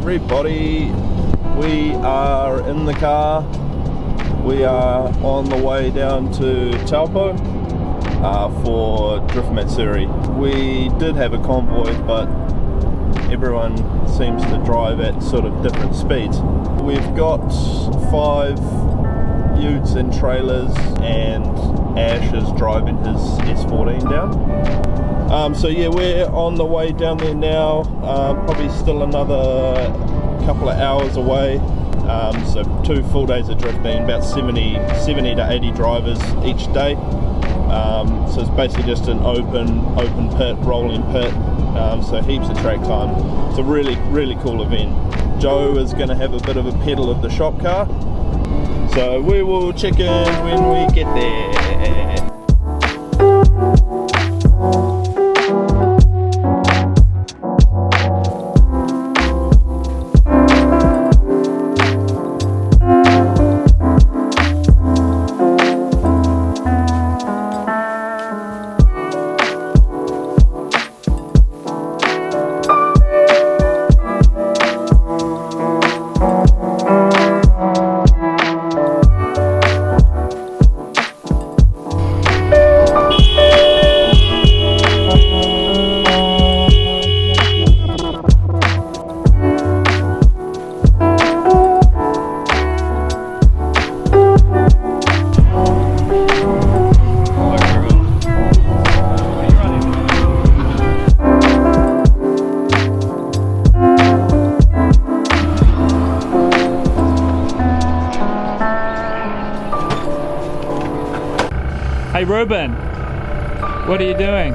everybody, we are in the car. We are on the way down to Taupo for Drift Matsuri. We did have a convoy, but everyone seems to drive at sort of different speeds. We've got 5 utes and trailers, and Ash is driving his S14 down. So yeah, we're on the way down there now, probably still another couple of hours away. So 2 full days of drifting, about 70 to 80 drivers each day. So it's basically just an open pit, rolling pit, so heaps of track time. It's a really cool event. Joe is going to have a bit of a pedal of the shop car, so we will check in when we get there. Hey Ruben, what are you doing?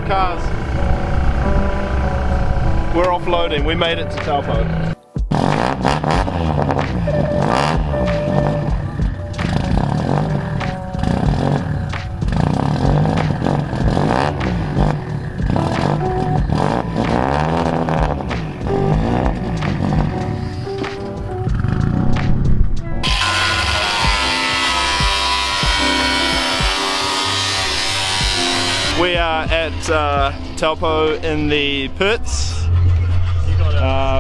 Cars. We're offloading. We made it to Taupo. We are at Taupo in the pits.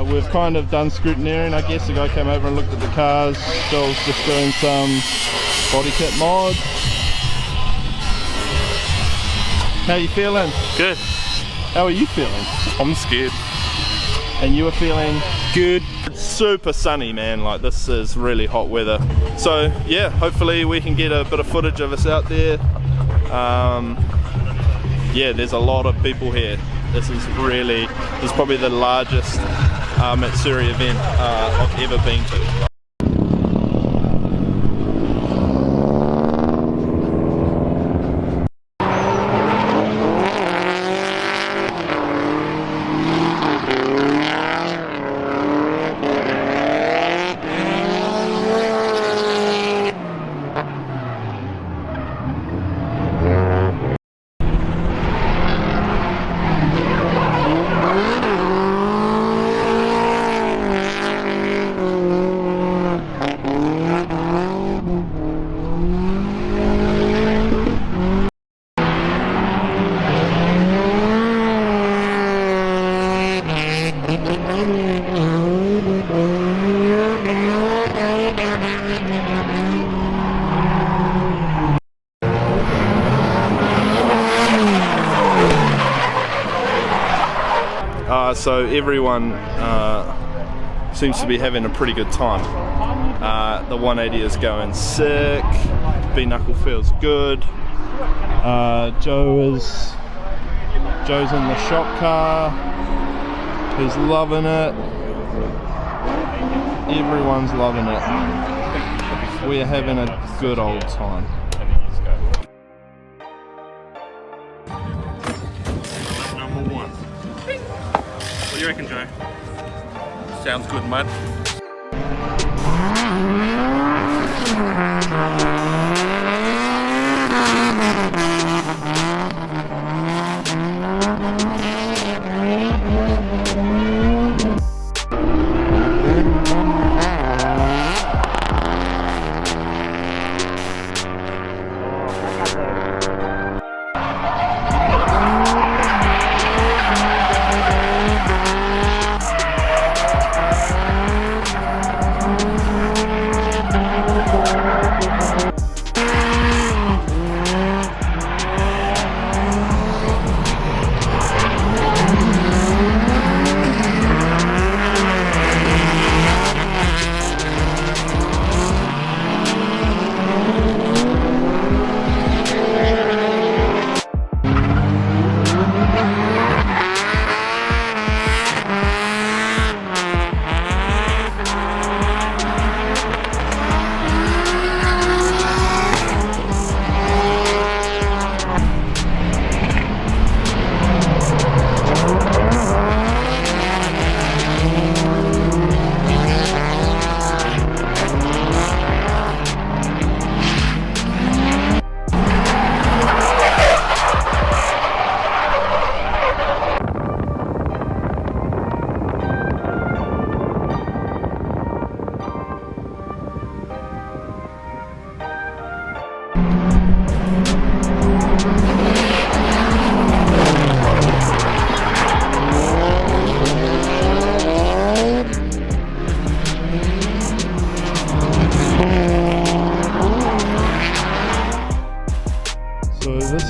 We've kind of done scrutineering, I guess. The guy came over and looked at the cars. Joel's just doing some body kit mod. How you feeling? Good. How are you feeling? I'm scared. And you are feeling good? It's super sunny, man. Like, this is really hot weather. So yeah, hopefully we can get a bit of footage of us out there. Yeah, there's a lot of people here. This is probably the largest Matsuri event I've ever been to. So everyone seems to be having a pretty good time. The 180 is going sick. B-knuckle feels good. Joe's in the shop car. He's loving it. Everyone's loving it. We are having a good old time. Number 1. What do you reckon, Joe? Sounds good, mate.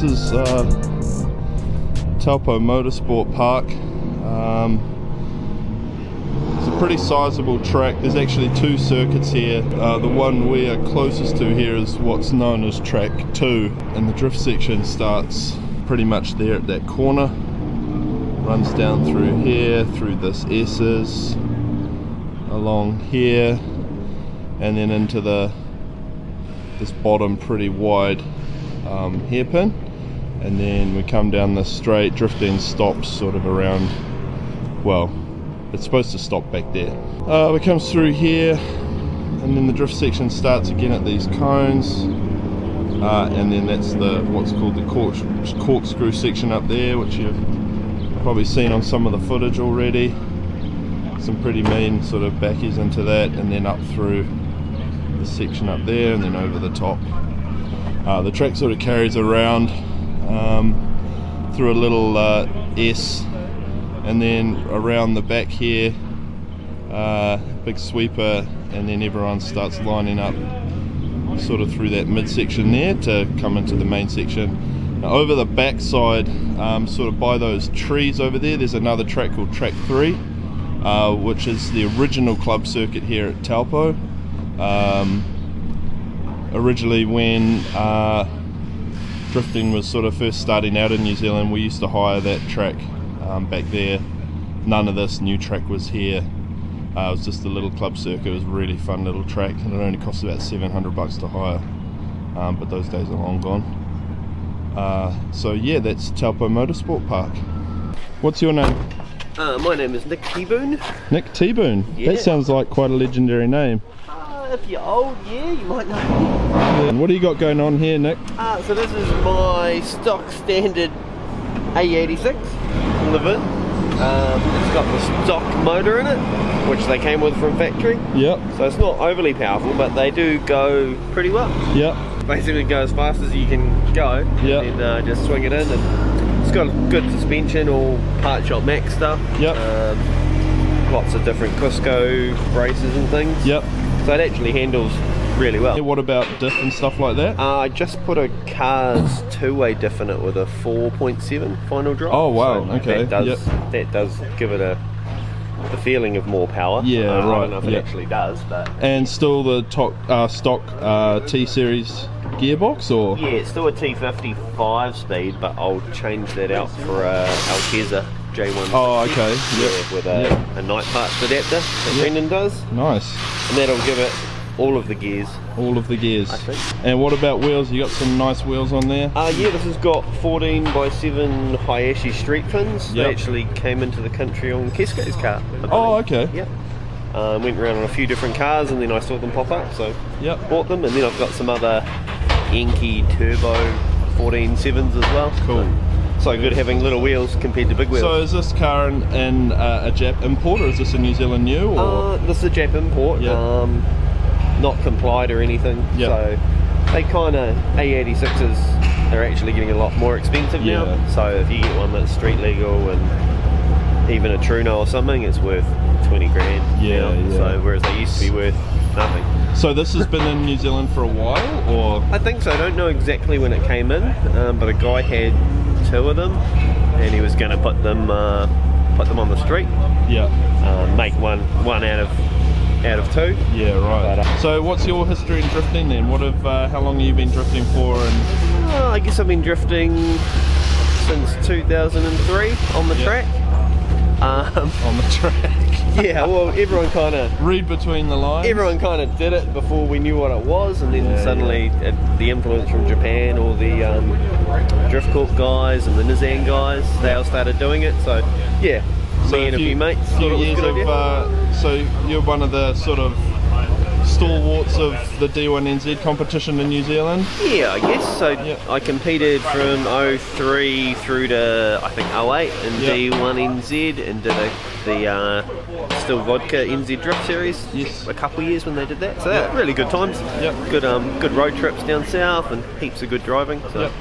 this is Taupo Motorsport Park. It's a pretty sizable track. There's actually 2 circuits here. The one we are closest to here is what's known as track 2, and the drift section starts pretty much there at that corner. Runs down through here, through this S's, along here, and then into this bottom pretty wide hairpin, and then we come down this straight. Drifting stops sort of around, well, it's supposed to stop back there. It comes through here, and then the drift section starts again at these cones, and then that's what's called the corkscrew section up there, which you've probably seen on some of the footage already. Some pretty mean sort of backies into that, and then up through the section up there, and then over the top. The track sort of carries around through a little S, and then around the back here, big sweeper, and then everyone starts lining up sort of through that midsection there to come into the main section. Now, over the back side, sort of by those trees over there, there's another track called Track 3, which is the original club circuit here at Taupo. Originally, when drifting was sort of first starting out in New Zealand, we used to hire that track back there. None of this new track was here. It was just a little club circuit. It was a really fun little track, and it only cost about $700 to hire, but those days are long gone. So yeah, that's Taupo Motorsport Park. What's your name? My name is Nick T-Boone. Nick T-Boone? Yeah. That sounds like quite a legendary name. If you're old, yeah, you might know. Yeah. And what do you got going on here, Nick? So this is my stock standard A86 Levin. It's got the stock motor in it, which they came with from factory. Yep. So it's not overly powerful, but they do go pretty well. Yep. Basically go as fast as you can go, Yep. and then just swing it in. And it's got good suspension, all part shop max stuff. Yep. Lots of different Cusco braces and things. Yep. So it actually handles really well. What about diff and stuff like that? I just put a Cars two-way diff in it with a 4.7 final drop. Oh wow, So okay. that does give it the feeling of more power. Yeah, I right. don't know if it actually does, but And still the stock T-Series gearbox, or? yeah, it's still a T55 speed, but I'll change that out for a Alteza J1. Oh, okay. Yeah, with a night parts adapter that Brendan does, Nice. and that'll give it all of the gears. All of the gears. I think. And what about wheels? You got some nice wheels on there? Yeah, this has got 14x7 Hayashi street fins. Yep. They actually came into the country on Kesko's car. I Oh, believe. okay. Yep. Went around on a few different cars, and then I saw them pop up, so Yep. bought them. And then I've got some other Enki Turbo 14.7s as well. Cool. So good having little wheels compared to big wheels. So is this car in a Jap import, or is this a New Zealand new? Or? This is a Jap import. Yep. Not complied or anything. Yep. So they kind of A86s are actually getting a lot more expensive Yeah. now. So if you get one that's street legal and even a Truno or something, it's worth 20 grand. Yeah, now. yeah. So whereas they used to be worth nothing. So this has been in New Zealand for a while, or? I think so. I don't know exactly when it came in, but a guy had two of them, and he was going to put them on the street. Yeah. Make one out of two. Yeah, right. But, So what's your history in drifting then? How long have you been drifting for? And I guess I've been drifting since 2003 on the track. on the track? Yeah, well, everyone kind of Read between the lines? did it before we knew what it was, and then suddenly the influence from Japan, or the Drift Corp guys and the Nizan guys, they all started doing it. So yeah, So me and a few mates thought it was a good idea. so you're one of the sort of stalwarts of the D1NZ competition in New Zealand? Yeah, I guess so. Yeah. I competed from 03 through to I think 08 in Yeah. D1NZ, and did the Still Vodka NZ Drift Series. Yes. A couple of years when they did that. So that really good times. Yep. Good road trips down south, and heaps of good driving. So Yep.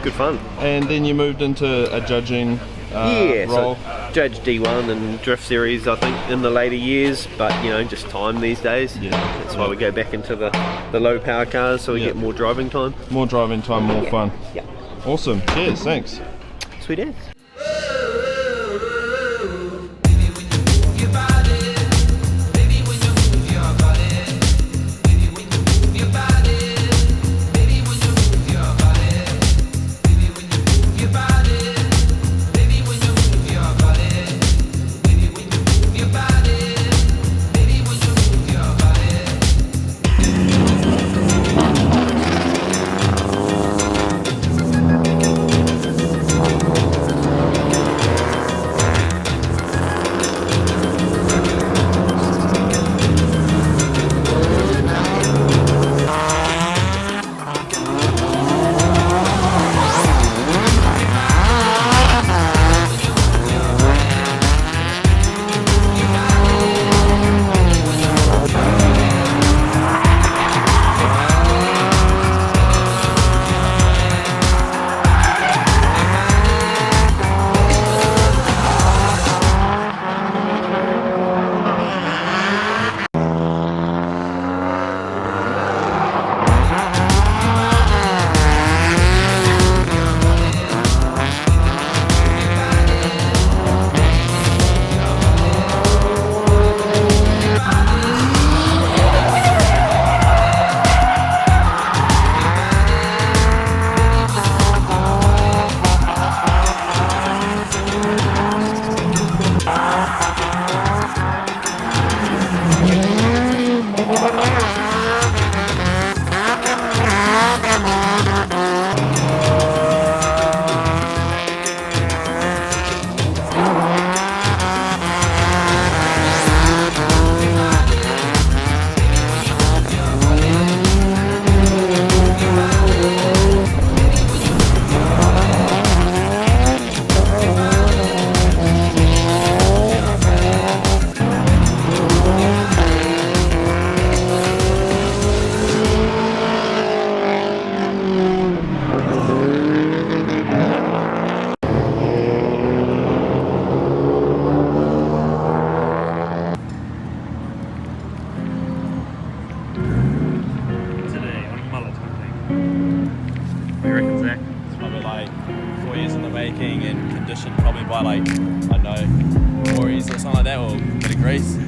good fun. And then you moved into a judging role? So judge D1 and Drift Series, I think, in the later years, but just time these days. Yeah. That's why we go back into the low power cars, so we Yeah. get more driving time. More driving time, more fun. Yeah. Awesome. Cheers. Thanks. Sweet as. Today on mullet hunting. What do you reckon, Zach? It's probably like 4 years in the making and conditioned probably by like, I don't know, 40s or something like that, or a bit of grease.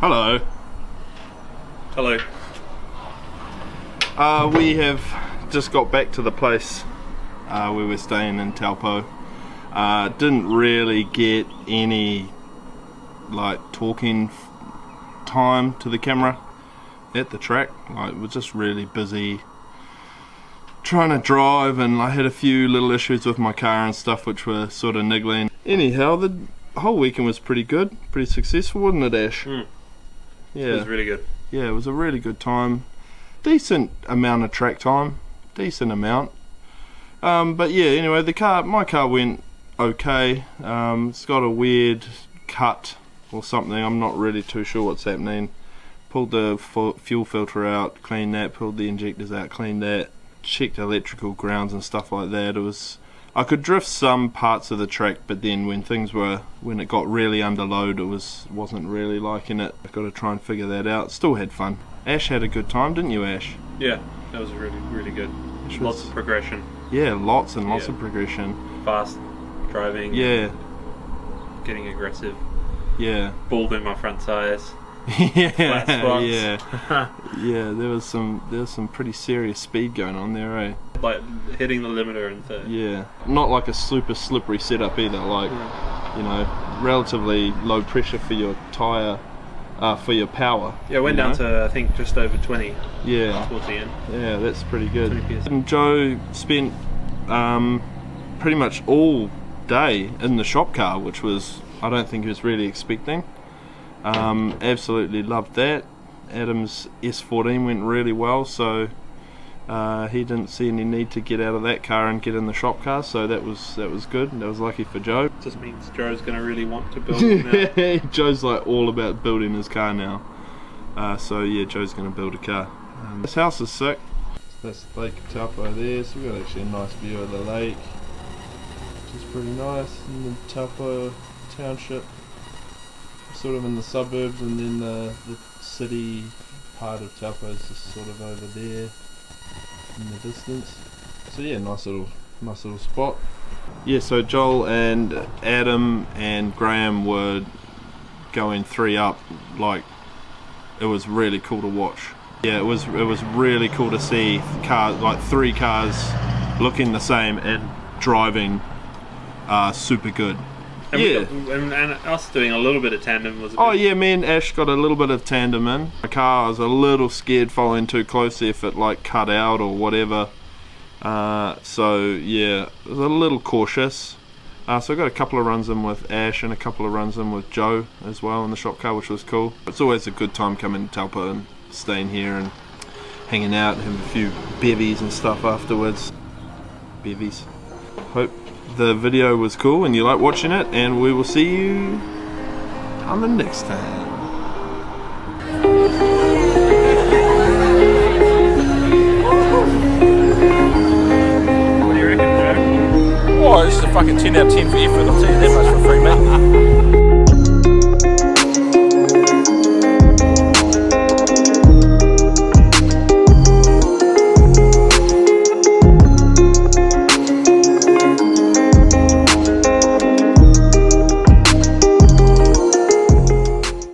Hello. Hello. We have just got back to the place where we're staying in Taupo. Didn't really get any like talking time to the camera at the track. Like, we're just really busy trying to drive, and I had a few little issues with my car and stuff which were sort of niggling. Anyhow, the whole weekend was pretty good, pretty successful, wasn't it, Ash? Yeah, It was really good. yeah, it was a really good time. Decent amount of track time, decent amount. But yeah, anyway, my car went okay. It's got a weird cut or something. I'm not really too sure what's happening. Pulled the fuel filter out, cleaned that. Pulled the injectors out, cleaned that. Checked electrical grounds and stuff like that. I could drift some parts of the track, but then when it got really under load, wasn't really liking it. I've got to try and figure that out. Still had fun. Ash had a good time, didn't you, Ash? Yeah, that was really, really good. Lots of progression. Yeah, lots and lots of progression. Fast driving. Yeah. Getting aggressive. Yeah. Bald in my front tires. Yeah. Flat spots. Yeah. Yeah. There was some pretty serious speed going on there, eh? Like hitting the limiter and third. Yeah. Not like a super slippery setup either. Like, you know, relatively low pressure for your tire, for your power. Yeah, it went down to I think just over 20. Yeah. Towards the end. Yeah, that's pretty good. 20 PS. And Joe spent pretty much all day in the shop car, which was, I don't think he was really expecting. Absolutely loved that. Adam's S14 went really well, so he didn't see any need to get out of that car and get in the shop car, so that was good. That was lucky for Joe. Just means Joe's going to really want to build it now. Joe's like all about building his car now. So yeah, Joe's going to build a car. This house is sick. That's Lake Taupo there, so we've got actually a nice view of the lake, which is pretty nice. In the Taupo township, sort of in the suburbs, and then the city part of Taupo is just sort of over there in the distance. So yeah, nice little spot. Yeah, so Joel and Adam and Graham were going 3 up. Like, it was really cool to watch. Yeah, it was really cool to see cars, like 3 cars looking the same and driving super good. And yeah. And us doing a little bit of tandem was a Oh bit... yeah, me and Ash got a little bit of tandem in. My car, I was a little scared following too closely if it like cut out or whatever. So yeah, I was a little cautious. So I got a couple of runs in with Ash and a couple of runs in with Joe as well in the shop car, which was cool. It's always a good time coming to Taupo and staying here and hanging out and having a few bevies and stuff afterwards. Bevies. Hope the video was cool and you like watching it, and we will see you on the next time. What do you reckon, Joe? Oh, this is a fucking 10 out of 10 for effort, I'll tell you that much for free, mate.